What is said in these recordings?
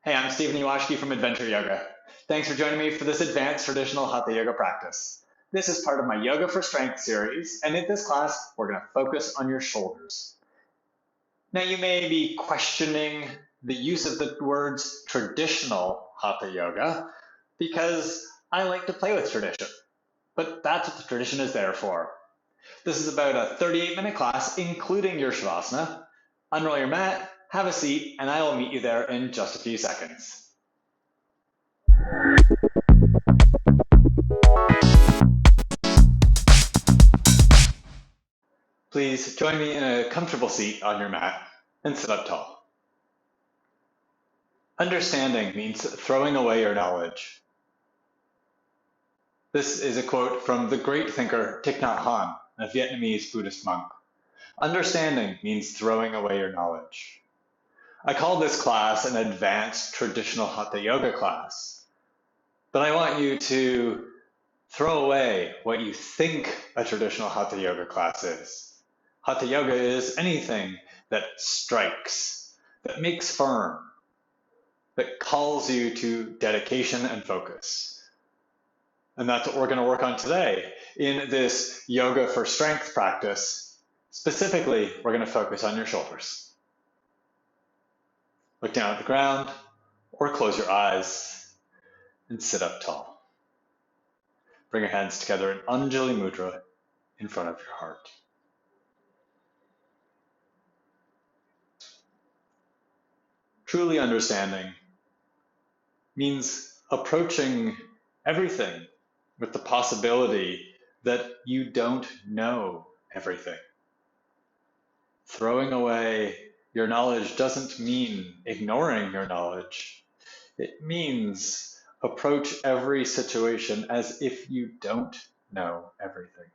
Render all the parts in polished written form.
Hey, I'm Stephen Ewashkiw from Adventure Yoga. Thanks for joining me for this advanced traditional Hatha yoga practice. This is part of my Yoga for Strength series, and in this class, we're going to focus on your shoulders. Now, you may be questioning the use of the words traditional Hatha yoga because I like to play with tradition, but that's what the tradition is there for. This is about a 38-minute class, including your Shavasana. Unroll your mat, have a seat, and I will meet you there in just a few seconds. Please join me in a comfortable seat on your mat and sit up tall. Understanding means throwing away your knowledge. This is a quote from the great thinker Thich Nhat Hanh, a Vietnamese Buddhist monk. Understanding means throwing away your knowledge. I call this class an advanced traditional Hatha yoga class, but I want you to throw away what you think a traditional Hatha yoga class is. Hatha yoga is anything that strikes, that makes firm, that calls you to dedication and focus. And that's what we're going to work on today in this Yoga for Strength practice. Specifically, we're going to focus on your shoulders. Look down at the ground or close your eyes and sit up tall. Bring your hands together in Anjali Mudra in front of your heart. Truly understanding means approaching everything with the possibility that you don't know everything. Throwing away your knowledge doesn't mean ignoring your knowledge. It means approach every situation as if you don't know everything.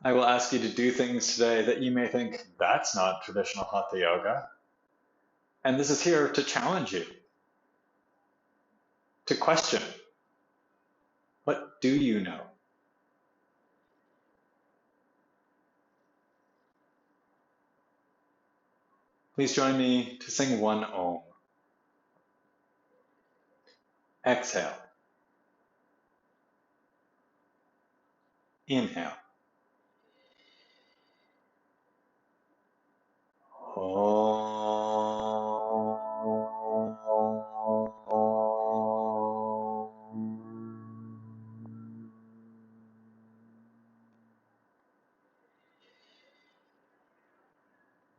I will ask you to do things today that you may think, that's not traditional Hatha yoga. And this is here to challenge you, to question, what do you know? Please join me to sing one Om. Exhale. Inhale.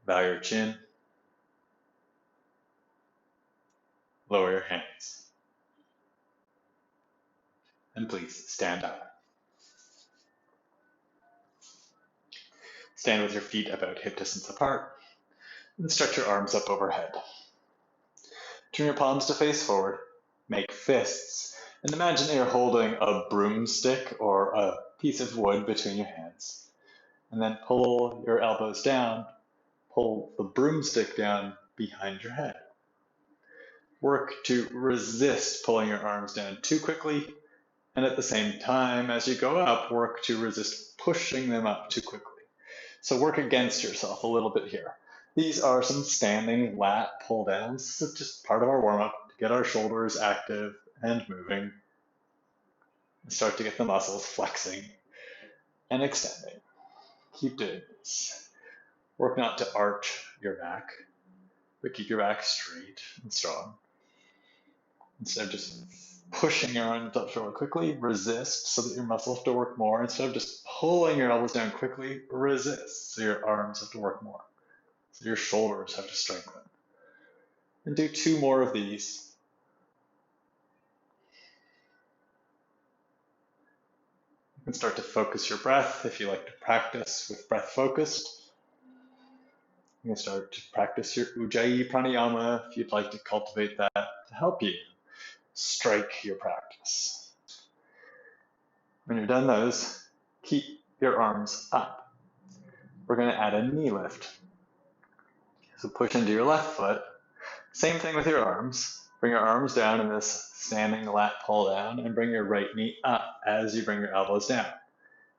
Bow your chin. Lower your hands. And please stand up. Stand with your feet about hip distance apart and stretch your arms up overhead. Turn your palms to face forward. Make fists and imagine that you're holding a broomstick or a piece of wood between your hands. And then pull your elbows down. Pull the broomstick down behind your head. Work to resist pulling your arms down too quickly, and at the same time, as you go up, work to resist pushing them up too quickly. So work against yourself a little bit here. These are some standing lat pull downs. This is just part of our warm-up to get our shoulders active and moving. And start to get the muscles flexing and extending. Keep doing this. Work not to arch your back, but keep your back straight and strong. Instead of just pushing your arms up short quickly, resist so that your muscles have to work more. Instead of just pulling your elbows down quickly, resist so your arms have to work more. So your shoulders have to strengthen. And do 2 more of these. You can start to focus your breath if you like to practice with breath focused. You can start to practice your Ujjayi pranayama if you'd like to cultivate that to help you strike your practice. When you're done those, keep your arms up. We're going to add a knee lift. So push into your left foot. Same thing with your arms. Bring your arms down in this standing lat pull down and bring your right knee up as you bring your elbows down.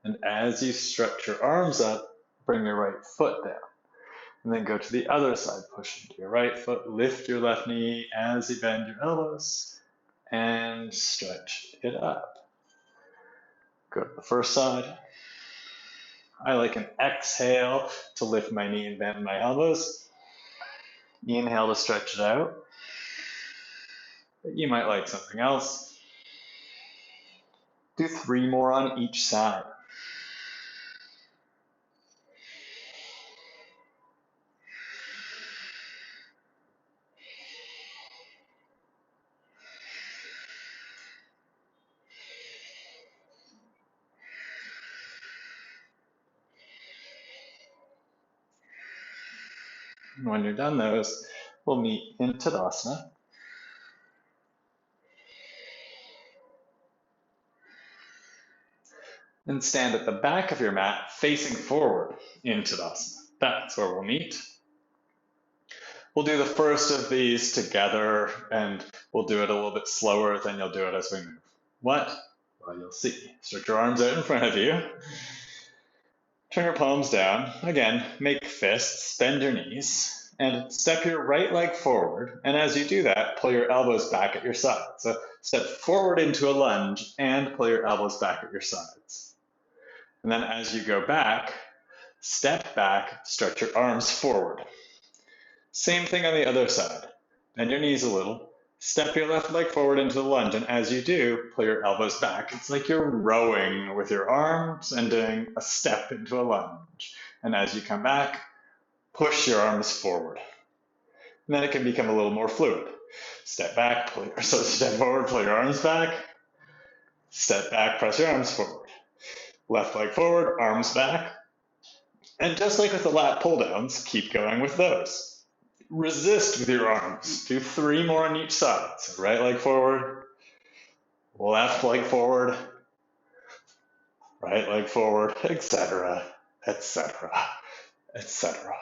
And as you stretch your arms up, bring your right foot down. And then go to the other side. Push into your right foot, lift your left knee as you bend your elbows, and stretch it up. Go to the first side. I like an exhale to lift my knee and bend my elbows. Inhale to stretch it out. But you might like something else. Do 3 more on each side. And when you're done those, we'll meet in Tadasana. And stand at the back of your mat facing forward in Tadasana. That's where we'll meet. We'll do the first of these together, and we'll do it a little bit slower than you'll do it as we move. What? Well, you'll see. Stretch your arms out in front of you. Turn your palms down. Again, make fists, bend your knees, and step your right leg forward. And as you do that, pull your elbows back at your sides. So step forward into a lunge and pull your elbows back at your sides. And then as you go back, step back, stretch your arms forward. Same thing on the other side. Bend your knees a little. Step your left leg forward into the lunge, and as you do, pull your elbows back. It's like you're rowing with your arms and doing a step into a lunge. And as you come back, push your arms forward. And then it can become a little more fluid. Step back, step forward, pull your arms back. Step back, press your arms forward. Left leg forward, arms back. And just like with the lat pull downs, keep going with those. Resist with your arms. Do 3 more on each side. So right leg forward, left leg forward, right leg forward, etc., etc., etc.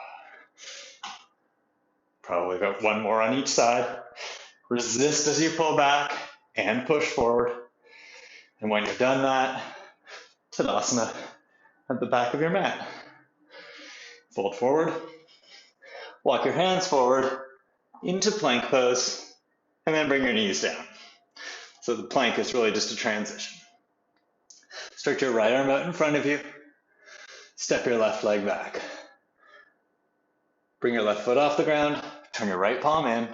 Probably about 1 more on each side. Resist as you pull back and push forward. And when you're done that, Tadasana at the back of your mat. Fold forward. Walk your hands forward into plank pose, and then bring your knees down. So the plank is really just a transition. Stretch your right arm out in front of you. Step your left leg back. Bring your left foot off the ground. Turn your right palm in.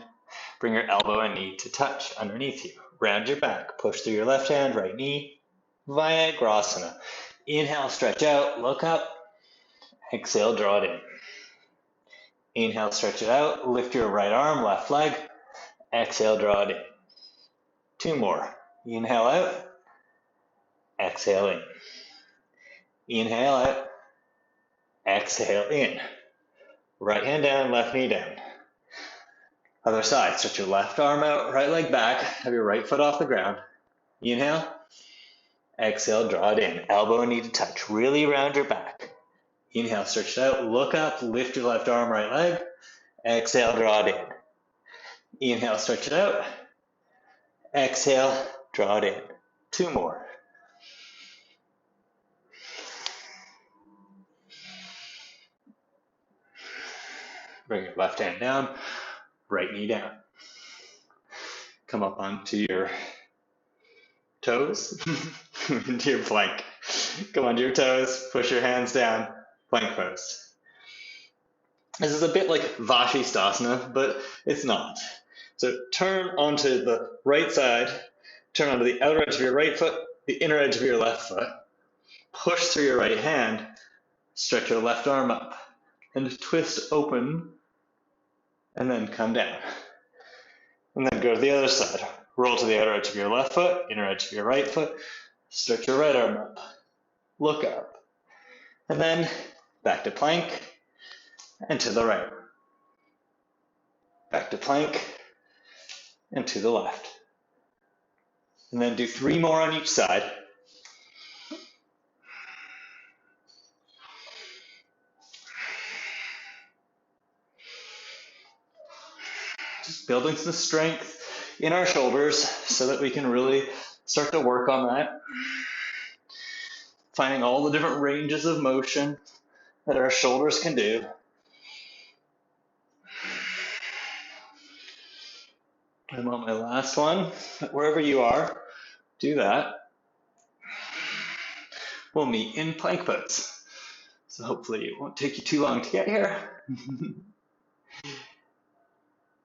Bring your elbow and knee to touch underneath you. Round your back. Push through your left hand, right knee. Garudasana. Inhale, stretch out, look up. Exhale, draw it in. Inhale, stretch it out, lift your right arm, left leg. Exhale, draw it in. 2 more. Inhale out, exhale in. Inhale out, exhale in. Right hand down, left knee down. Other side, stretch your left arm out, right leg back, have your right foot off the ground. Inhale, exhale, draw it in. Elbow and knee to touch, really round your back. Inhale, stretch it out, look up, lift your left arm, right leg. Exhale, draw it in. Inhale, stretch it out. Exhale, draw it in. 2 more. Bring your left hand down, right knee down. Come up onto your toes, into your plank. Come onto your toes, push your hands down, plank pose. This is a bit like Vashisthasana, but it's not. So turn onto the right side, turn onto the outer edge of your right foot, the inner edge of your left foot. Push through your right hand, stretch your left arm up, and twist open, and then come down. And then go to the other side. Roll to the outer edge of your left foot, inner edge of your right foot, stretch your right arm up, look up, and then back to plank, and to the right. Back to plank, and to the left. And then do 3 more on each side. Just building some strength in our shoulders so that we can really start to work on that. Finding all the different ranges of motion that our shoulders can do. I'm on my last one. Wherever you are, do that. We'll meet in plank pose. So hopefully it won't take you too long to get here. And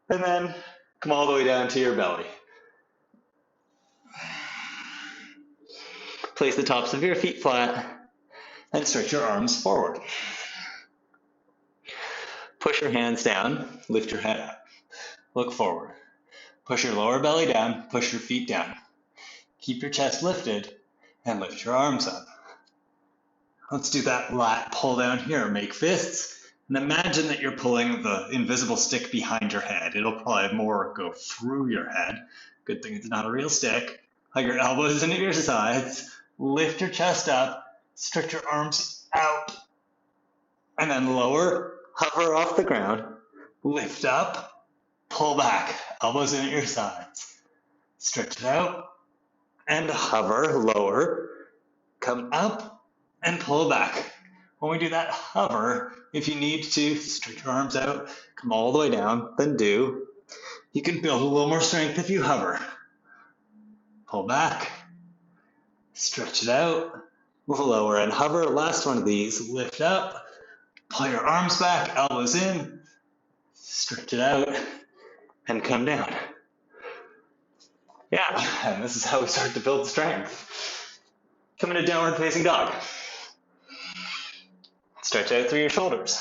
then come all the way down to your belly. Place the tops of your feet flat and stretch your arms forward. Push your hands down, lift your head up. Look forward. Push your lower belly down, push your feet down. Keep your chest lifted and lift your arms up. Let's do that lat pull down here. Make fists and imagine that you're pulling the invisible stick behind your head. It'll probably more go through your head. Good thing it's not a real stick. Hug your elbows into your sides. Lift your chest up. Stretch your arms out. And then lower. Hover off the ground. Lift up. Pull back. Elbows in at your sides. Stretch it out. And hover. Lower. Come up. And pull back. When we do that hover, if you need to, stretch your arms out, come all the way down, then do. You can build a little more strength if you hover. Pull back. Stretch it out. Lower and hover. Last one of these. Lift up. Pull your arms back, elbows in. Stretch it out. And come down. Yeah, and this is how we start to build strength. Come into downward facing dog. Stretch out through your shoulders.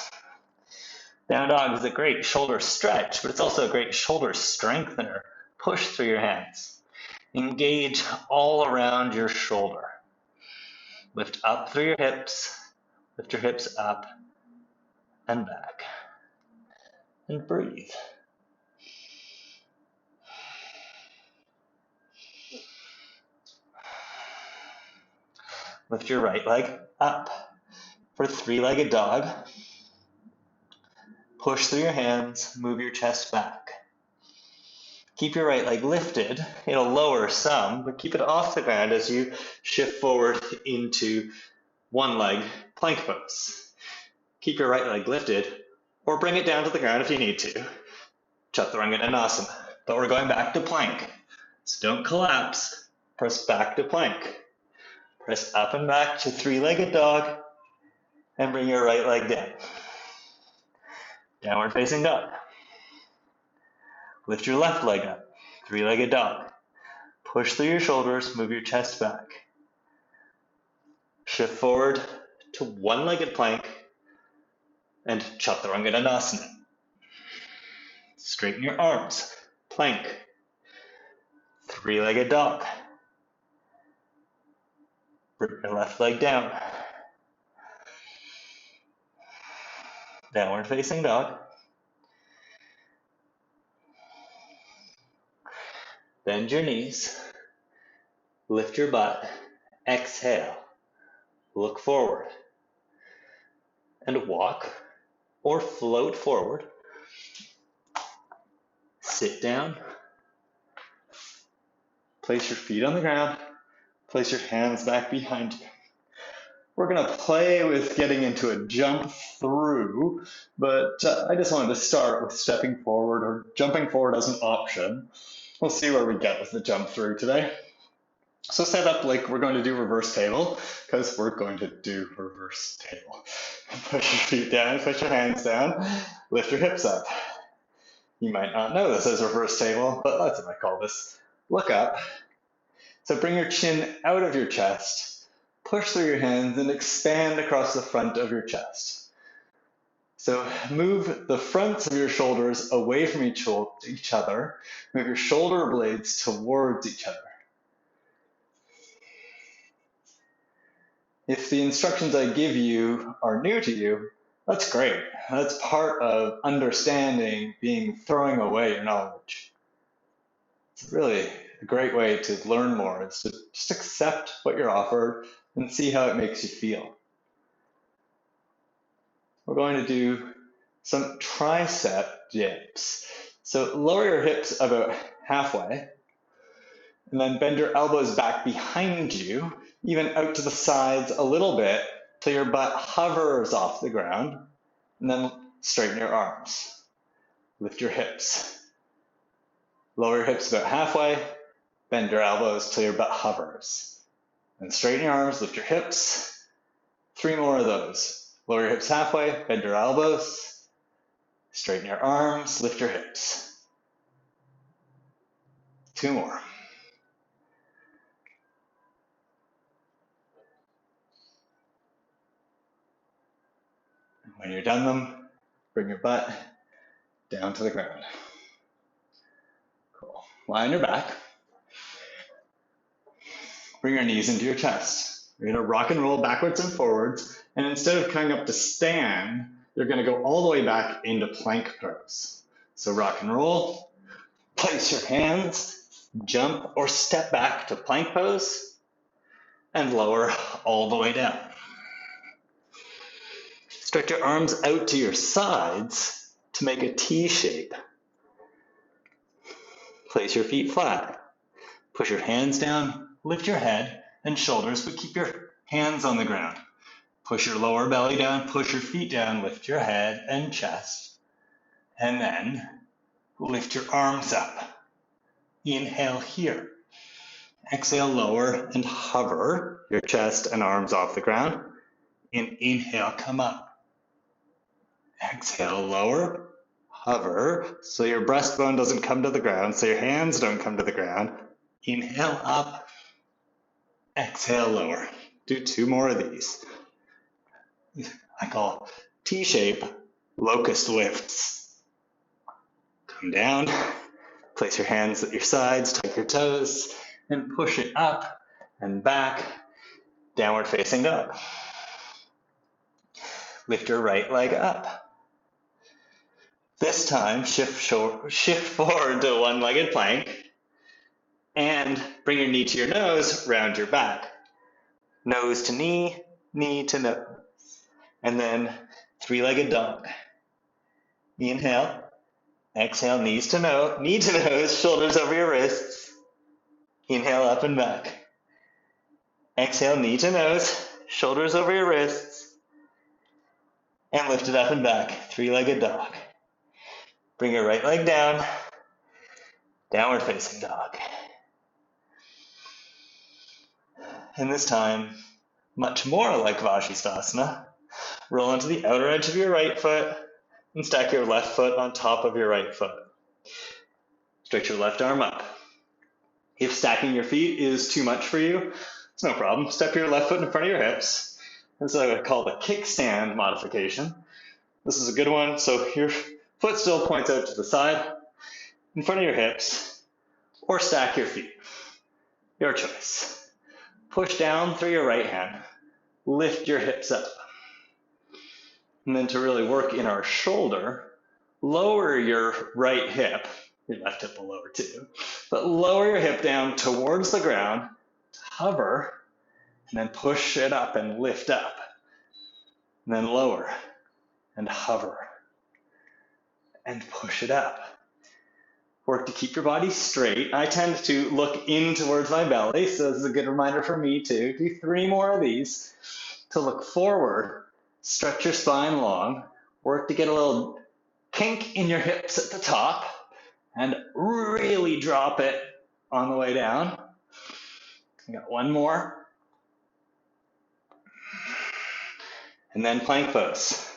Down dog is a great shoulder stretch, but it's also a great shoulder strengthener. Push through your hands. Engage all around your shoulder. Lift up through your hips. Lift your hips up and back. And breathe. Lift your right leg up for three-legged dog. Push through your hands, move your chest back. Keep your right leg lifted. It'll lower some, but keep it off the ground as you shift forward into one leg plank pose. Keep your right leg lifted, or bring it down to the ground if you need to. Chaturanga. But we're going back to plank. So don't collapse. Press back to plank. Press up and back to three-legged dog, and bring your right leg down. Downward facing dog. Lift your left leg up, three-legged dog. Push through your shoulders, move your chest back. Shift forward to one-legged plank and Chaturanga. Straighten your arms, plank, three-legged dog. Bring your left leg down. Downward facing dog. Bend your knees. Lift your butt. Exhale. Look forward. And walk or float forward. Sit down. Place your feet on the ground. Place your hands back behind you. We're going to play with getting into a jump through, but I just wanted to start with stepping forward or jumping forward as an option. We'll see where we get with the jump through today. So set up like we're going to do reverse table, because we're going to do reverse table. Push your feet down, put your hands down, lift your hips up. You might not know this as reverse table, but that's what I call this. Look up. So bring your chin out of your chest. Push through your hands and expand across the front of your chest. So move the fronts of your shoulders away from each other. Move your shoulder blades towards each other. If the instructions I give you are new to you, that's great. That's part of understanding, throwing away your knowledge. It's really a great way to learn more, is to just accept what you're offered and see how it makes you feel. We're going to do some tricep dips. So lower your hips about halfway, and then bend your elbows back behind you, even out to the sides a little bit, till your butt hovers off the ground, and then straighten your arms. Lift your hips. Lower your hips about halfway, bend your elbows till your butt hovers. And straighten your arms, lift your hips. 3 more of those. Lower your hips halfway, bend your elbows, straighten your arms, lift your hips. 2 more. When you're done them, bring your butt down to the ground. Cool. Lie on your back. Bring your knees into your chest. You're going to rock and roll backwards and forwards, and instead of coming up to stand, you're going to go all the way back into plank pose. So rock and roll, place your hands, jump or step back to plank pose, and lower all the way down. Stretch your arms out to your sides to make a T shape. Place your feet flat. Push your hands down, lift your head and shoulders, but keep your hands on the ground. Push your lower belly down, push your feet down, lift your head and chest, and then lift your arms up. Inhale here. Exhale, lower and hover your chest and arms off the ground. Inhale, come up. Exhale, lower, hover, so your breastbone doesn't come to the ground, so your hands don't come to the ground. Inhale, up. Exhale, lower. Do 2 more of these. I call T-shape locust lifts. Come down, place your hands at your sides, tuck your toes, and push it up and back, downward facing dog. Lift your right leg up. This time, shift forward to one-legged plank, and bring your knee to your nose, round your back. Nose to knee, knee to nose. And then 3-legged dog. Inhale, exhale, knee to nose, shoulders over your wrists. Inhale, up and back. Exhale, knee to nose, shoulders over your wrists. And lift it up and back, 3-legged dog. Bring your right leg down, downward facing dog. And this time, much more like Vashisthasana, roll onto the outer edge of your right foot and stack your left foot on top of your right foot. Stretch your left arm up. If stacking your feet is too much for you, it's no problem. Step your left foot in front of your hips. This is what I would call the Kickstand Modification. This is a good one. So your foot still points out to the side, in front of your hips, or stack your feet. Your choice. Push down through your right hand. Lift your hips up. And then to really work in our shoulder, lower your right hip. Your left hip will lower too. But lower your hip down towards the ground, hover, and then push it up and lift up. And then lower and hover and push it up. Work to keep your body straight. I tend to look in towards my belly, so this is a good reminder for me too. Do 3 more of these to look forward. Stretch your spine long. Work to get a little kink in your hips at the top and really drop it on the way down. I got 1 more. And then plank pose.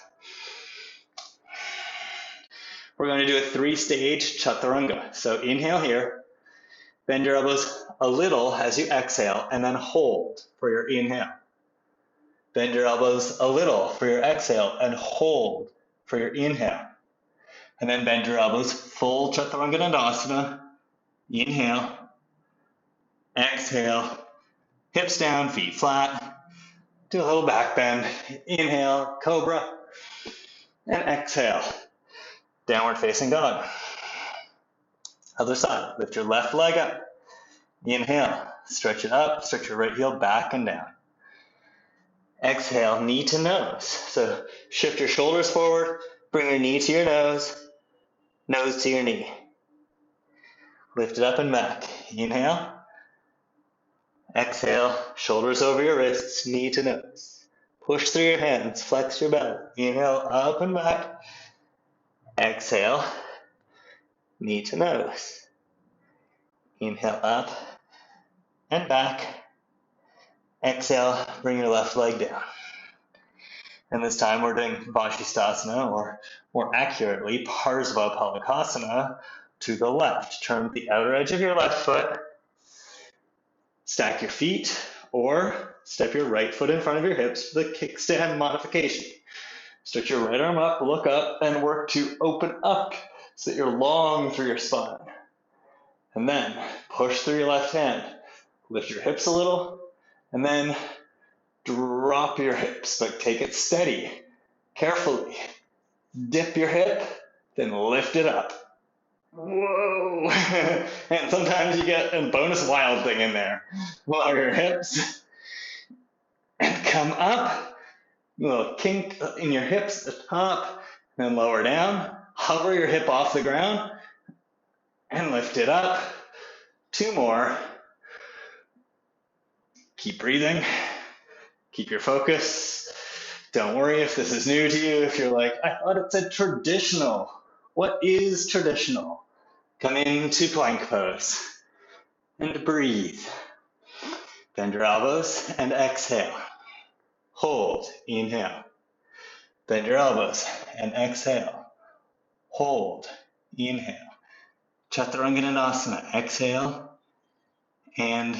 We're going to do a 3-stage Chaturanga. So inhale here, bend your elbows a little as you exhale, and then hold for your inhale. Bend your elbows a little for your exhale, and hold for your inhale. And then bend your elbows, full Chaturanga Dandasana. Inhale, exhale, hips down, feet flat. Do a little back bend. Inhale, cobra, and exhale. Downward facing dog. Other side, lift your left leg up. Inhale, stretch it up, stretch your right heel back and down. Exhale, knee to nose. So shift your shoulders forward, bring your knee to your nose to your knee. Lift it up and back. Inhale. Exhale, shoulders over your wrists, knee to nose. Push through your hands, flex your belly. Inhale, up and back. Exhale, knee to nose. Inhale up and back. Exhale, bring your left leg down. And this time we're doing Vashisthasana, or more accurately, Parsva to the left. Turn the outer edge of your left foot, stack your feet, or step your right foot in front of your hips for the Kickstand Modification. Stretch your right arm up, look up, and work to open up so that you're long through your spine. And then push through your left hand. Lift your hips a little, and then drop your hips, but take it steady, carefully. Dip your hip, then lift it up. Whoa! And sometimes you get a bonus wild thing in there. Lower your hips, and come up. A little kink in your hips at the top, then lower down. Hover your hip off the ground, and lift it up. 2 more. Keep breathing. Keep your focus. Don't worry if this is new to you. If you're like, I thought it said traditional. What is traditional? Come into plank pose and breathe. Bend your elbows and exhale. Hold. Inhale. Bend your elbows and exhale. Hold. Inhale. Chaturanga. Exhale and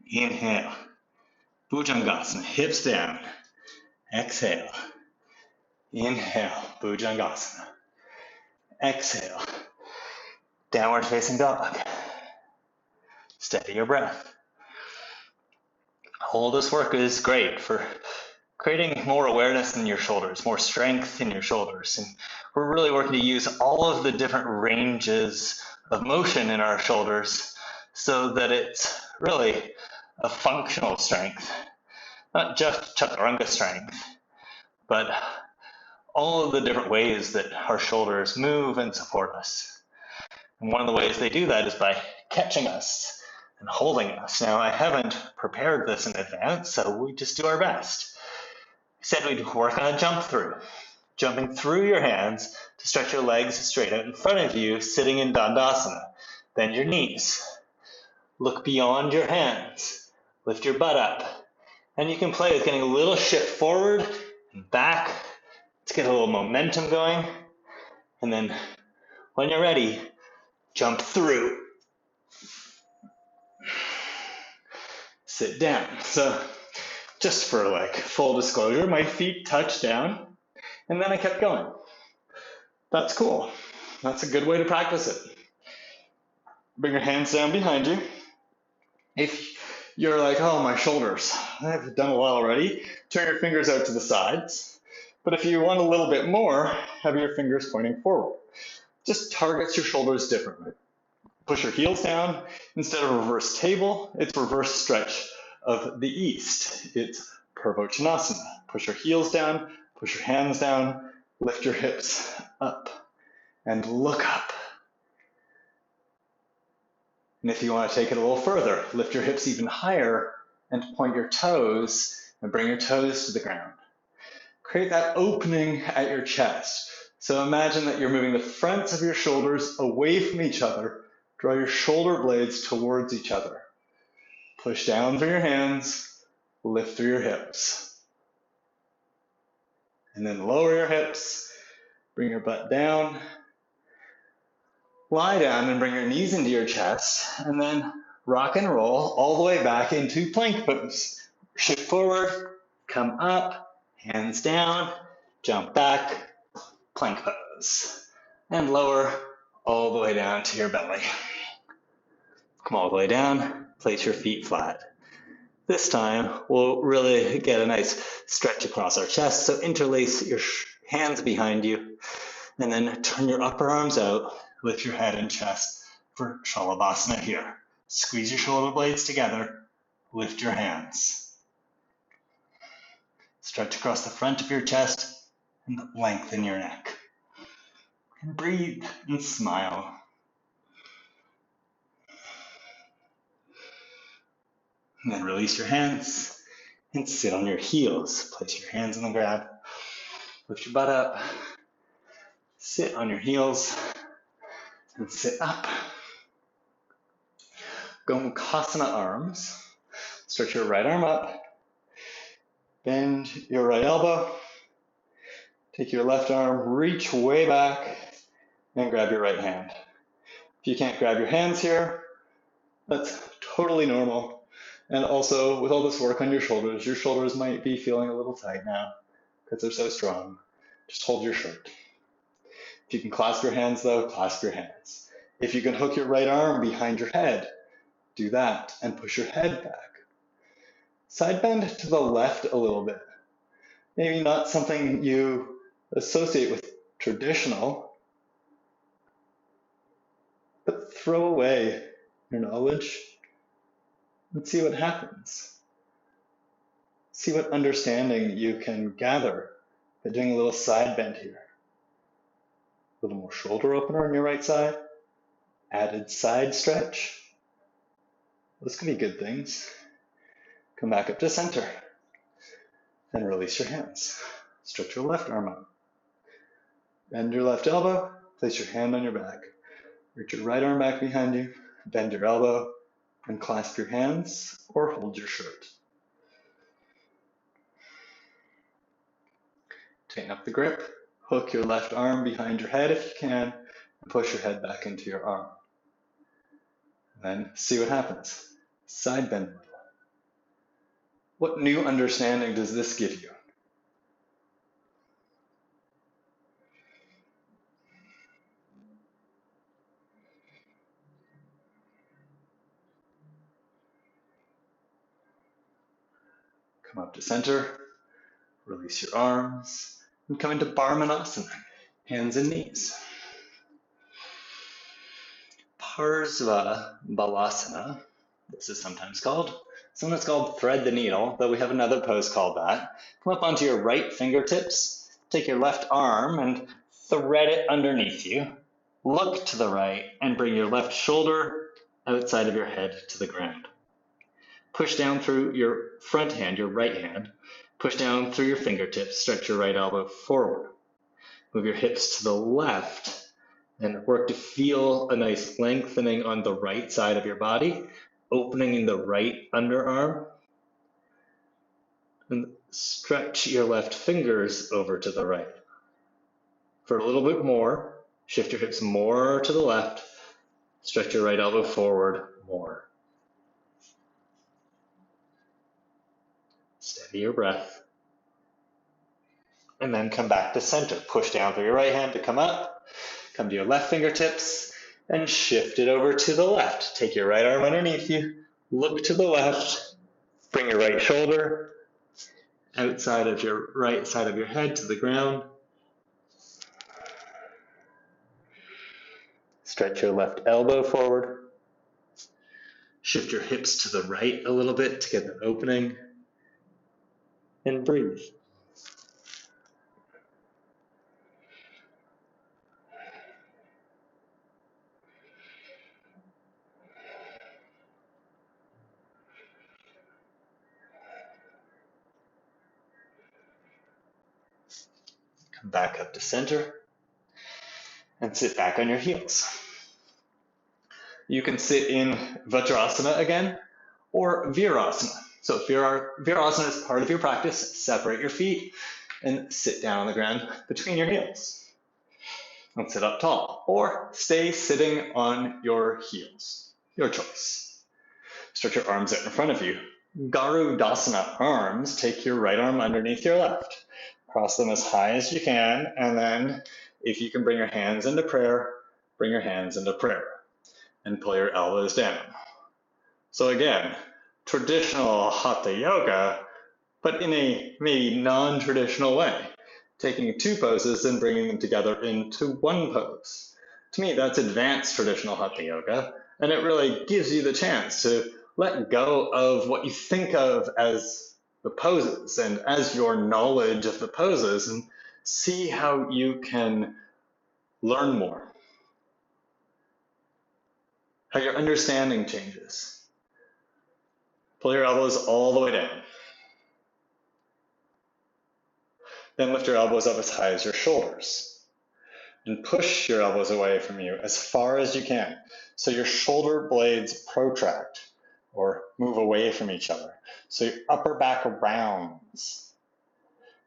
inhale. Bhujangasana. Hips down. Exhale. Inhale. Bhujangasana. Exhale. Downward facing dog. Steady your breath. All this work is great for creating more awareness in your shoulders, more strength in your shoulders. And we're really working to use all of the different ranges of motion in our shoulders so that it's really a functional strength, not just Chaturanga strength, but all of the different ways that our shoulders move and support us. And one of the ways they do that is by catching us and holding us. Now, I haven't prepared this in advance, so we just do our best. I said we'd work on a jump through, jumping through your hands to stretch your legs straight out in front of you, sitting in Dandasana. Bend your knees. Look beyond your hands. Lift your butt up. And you can play with getting a little shift forward and back. Let's get a little momentum going. And then when you're ready, jump through. Sit down. So just for like full disclosure, my feet touched down and then I kept going. That's cool. That's a good way to practice it. Bring your hands down behind you. If you're like, oh, my shoulders, I've done a lot already, turn your fingers out to the sides. But if you want a little bit more, have your fingers pointing forward. Just targets your shoulders differently. Push your heels down. Instead of reverse table, it's reverse stretch of the east. It's Purvochanasana. Push your heels down, push your hands down, lift your hips up, and look up. And if you want to take it a little further, lift your hips even higher and point your toes and bring your toes to the ground. Create that opening at your chest. So imagine that you're moving the fronts of your shoulders away from each other. Draw your shoulder blades towards each other. Push down through your hands, lift through your hips. And then lower your hips, bring your butt down. Lie down and bring your knees into your chest, and then rock and roll all the way back into plank pose. Shift forward, come up, hands down, jump back, plank pose. And lower all the way down to your belly. Come all the way down, place your feet flat. This time, we'll really get a nice stretch across our chest, so interlace your hands behind you, and then turn your upper arms out. Lift your head and chest for Shalabhasana here. Squeeze your shoulder blades together. Lift your hands. Stretch across the front of your chest and lengthen your neck. And breathe and smile. And then release your hands and sit on your heels. Place your hands on the ground. Lift your butt up. Sit on your heels. And sit up. Gomukhasana arms. Stretch your right arm up. Bend your right elbow. Take your left arm, reach way back, and grab your right hand. If you can't grab your hands here, that's totally normal. And also, with all this work on your shoulders might be feeling a little tight now because they're so strong. Just hold your shirt. If you can clasp your hands though, clasp your hands. If you can hook your right arm behind your head, do that and push your head back. Side bend to the left a little bit. Maybe not something you associate with traditional, but throw away your knowledge and see what happens. See what understanding you can gather by doing a little side bend here. A little more shoulder opener on your right side, added side stretch. Those can be good things. Come back up to center. Then release your hands. Stretch your left arm up. Bend your left elbow, place your hand on your back. Reach your right arm back behind you, bend your elbow, and clasp your hands or hold your shirt. Tighten up the grip, hook your left arm behind your head if you can, and push your head back into your arm. Then see what happens. Side bend. What new understanding does this give you? Come up to center, release your arms, and come into Parmanasana, hands and knees. Parsva Balasana, this is sometimes called thread the needle, though we have another pose called that. Come up onto your right fingertips, take your left arm and thread it underneath you. Look to the right and bring your left shoulder outside of your head to the ground. Push down through your front hand, your right hand. Push down through your fingertips, stretch your right elbow forward. Move your hips to the left and work to feel a nice lengthening on the right side of your body, opening in the right underarm. And stretch your left fingers over to the right. For a little bit more, shift your hips more to the left, stretch your right elbow forward more. Steady your breath. And then come back to center. Push down through your right hand to come up. Come to your left fingertips and shift it over to the left. Take your right arm underneath you. Look to the left. Bring your right shoulder outside of your right side of your head to the ground. Stretch your left elbow forward. Shift your hips to the right a little bit to get an opening. And breathe. Come back up to center and sit back on your heels. You can sit in Vajrasana again or Virasana. So if Virasana is part of your practice, separate your feet and sit down on the ground between your heels. And sit up tall or stay sitting on your heels, your choice. Stretch your arms out in front of you. Garudasana arms, take your right arm underneath your left. Cross them as high as you can, and then if you can bring your hands into prayer, bring your hands into prayer and pull your elbows down. So again, traditional Hatha yoga, but in a maybe non-traditional way, taking two poses and bringing them together into one pose. To me, that's advanced traditional Hatha yoga, and it really gives you the chance to let go of what you think of as the poses and as your knowledge of the poses and see how you can learn more, how your understanding changes. Pull your elbows all the way down. Then lift your elbows up as high as your shoulders. and push your elbows away from you as far as you can. So your shoulder blades protract or move away from each other. So your upper back rounds.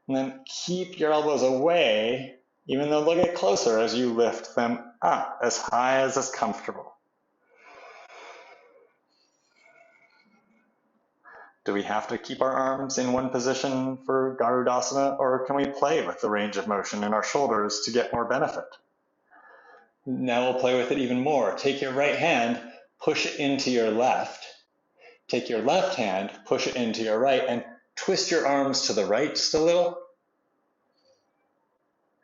And then keep your elbows away, even though they'll get closer as you lift them up as high as is comfortable. Do we have to keep our arms in one position for Garudasana, or can we play with the range of motion in our shoulders to get more benefit? Now we'll play with it even more. Take your right hand, push it into your left. Take your left hand, push it into your right, and twist your arms to the right just a little.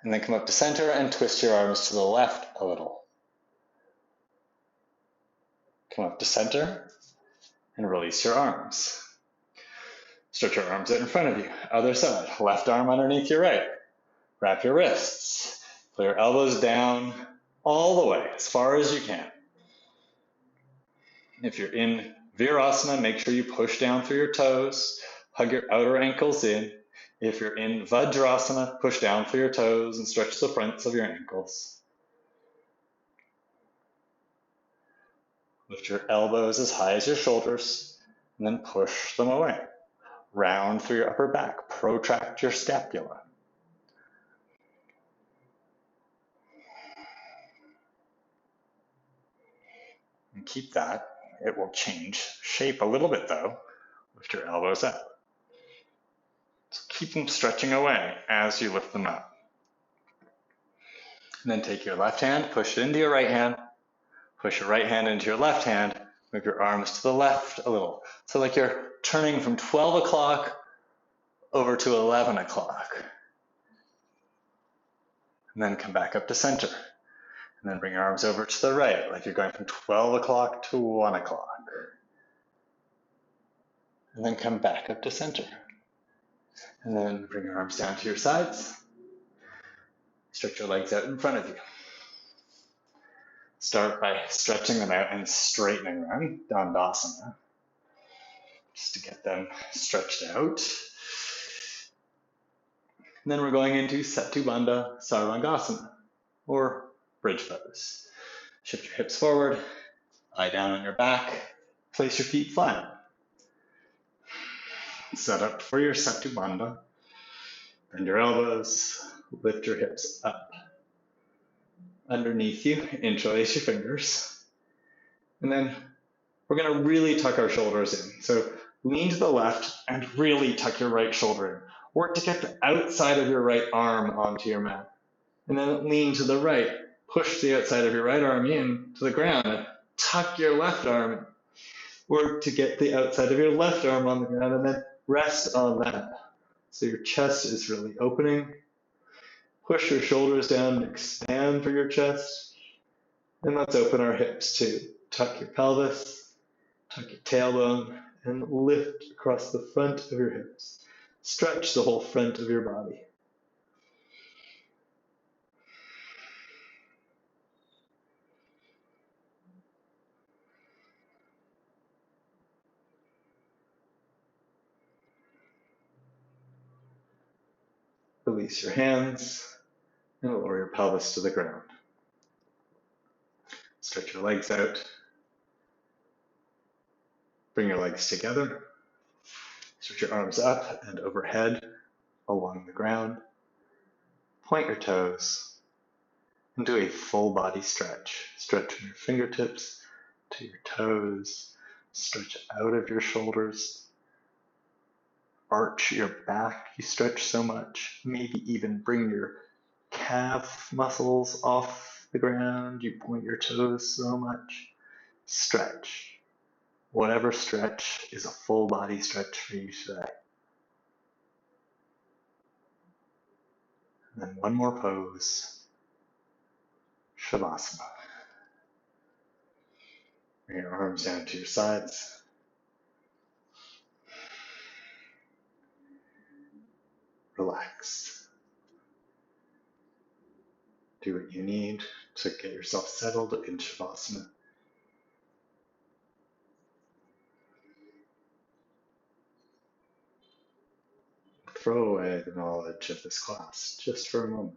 And then come up to center and twist your arms to the left a little. Come up to center and release your arms. Stretch your arms out in front of you. Other side, left arm underneath your right. Wrap your wrists. Pull your elbows down all the way, as far as you can. If you're in Virasana, make sure you push down through your toes. Hug your outer ankles in. If you're in Vajrasana, push down through your toes and stretch the fronts of your ankles. Lift your elbows as high as your shoulders, and then push them away. Round through your upper back. Protract your scapula. And keep that. It will change shape a little bit though. Lift your elbows up. So keep them stretching away as you lift them up. And then take your left hand, push it into your right hand. Push your right hand into your left hand. Move your arms to the left a little. So like you're turning from 12 o'clock over to 11 o'clock. And then come back up to center. And then bring your arms over to the right, like you're going from 12 o'clock to 1 o'clock. And then come back up to center. And then bring your arms down to your sides. Stretch your legs out in front of you. Start by stretching them out and straightening them, Dandasana, just to get them stretched out. And then we're going into Setubandha Sarvangasana, or bridge pose. Shift your hips forward, lie down on your back, place your feet flat. Set up for your Setubandha. Bend your elbows, lift your hips up. Underneath you, interlace your fingers. And then we're going to really tuck our shoulders in. So lean to the left and really tuck your right shoulder in. Work to get the outside of your right arm onto your mat. And then lean to the right. Push the outside of your right arm in to the ground and tuck your left arm in. Work to get the outside of your left arm on the ground and then rest on that. So your chest is really opening. Push your shoulders down and expand through your chest. And let's open our hips too. Tuck your pelvis, tuck your tailbone, and lift across the front of your hips. Stretch the whole front of your body. Release your hands and lower your pelvis to the ground. Stretch your legs out. Bring your legs together. Stretch your arms up and overhead along the ground. Point your toes and do a full body stretch. Stretch from your fingertips to your toes. Stretch out of your shoulders. Arch your back, you stretch so much. Maybe even bring your calf muscles off the ground. You point your toes so much. Stretch. Whatever stretch is a full body stretch for you today. And then one more pose. Shavasana. Bring your arms down to your sides. Relax. Do what you need to get yourself settled in Shavasana. Throw away the knowledge of this class just for a moment.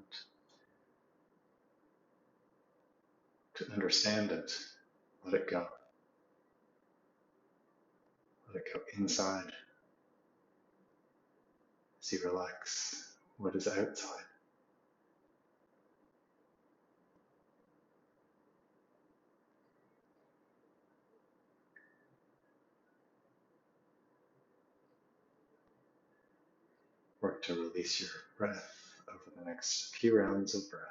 To understand it, let it go. Let it go inside as you relax what is outside. Work to release your breath over the next few rounds of breath.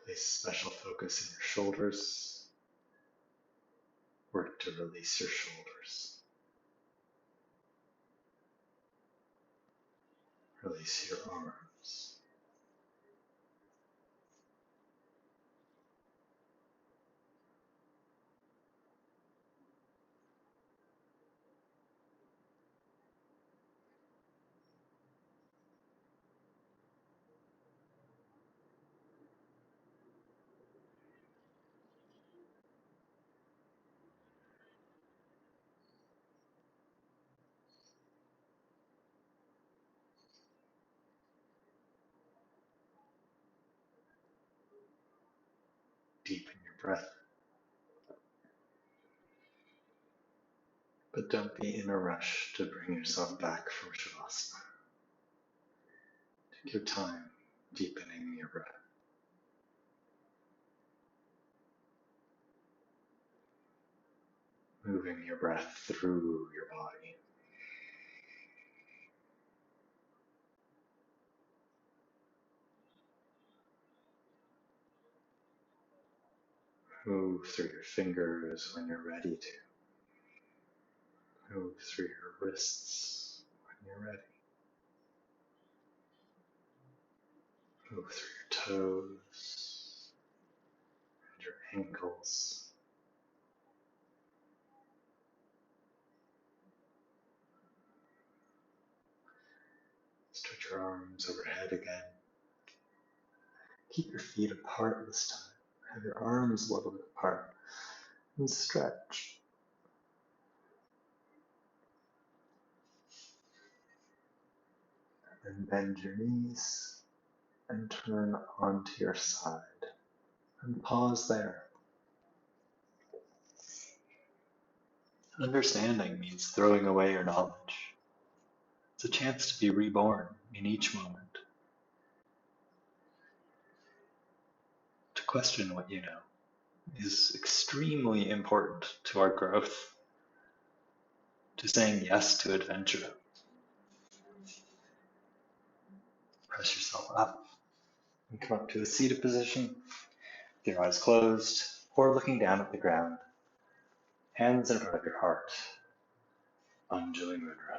Place special focus in your shoulders. Work to release your shoulders. Release your arms. Deepen your breath. But don't be in a rush to bring yourself back from Shavasana. Take your time deepening your breath. Moving your breath through your body. Move through your fingers when you're ready to. Move through your wrists when you're ready. Move through your toes and your ankles. Stretch your arms overhead again. Keep your feet apart this time. Have your arms a little bit apart and stretch. And bend your knees and turn onto your side. And pause there. Understanding means throwing away your knowledge. It's a chance to be reborn in each moment. To question what you know is extremely important to our growth, to saying yes to adventure. Press yourself up and come up to a seated position, with your eyes closed or looking down at the ground, hands in front of your heart, Anjali Mudra.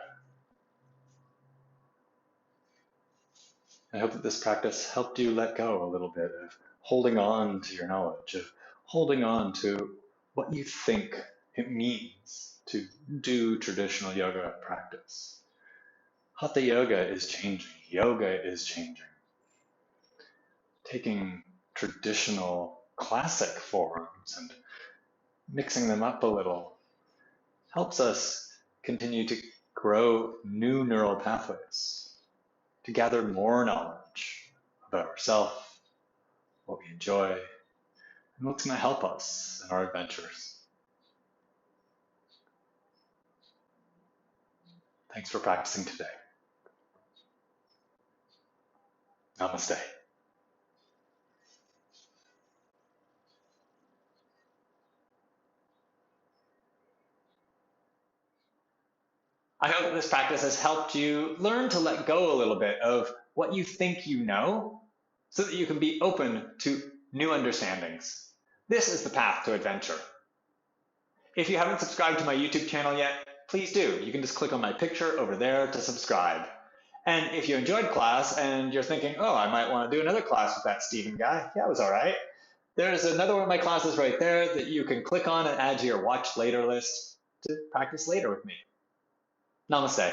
I hope that this practice helped you let go a little bit of holding on to your knowledge, of holding on to what you think it means to do traditional yoga practice. Hatha yoga is changing. Yoga is changing. Taking traditional classic forms and mixing them up a little helps us continue to grow new neural pathways, to gather more knowledge about ourselves, what we enjoy, and what's going to help us in our adventures. Thanks for practicing today. Namaste. I hope that this practice has helped you learn to let go a little bit of what you think you know so that you can be open to new understandings. This is the path to adventure. If you haven't subscribed to my YouTube channel yet, please do. You can just click on my picture over there to subscribe. And if you enjoyed class and you're thinking, oh, I might want to do another class with that Stephen guy, yeah, it was all right. There's another one of my classes right there that you can click on and add to your watch later list to practice later with me. Namaste.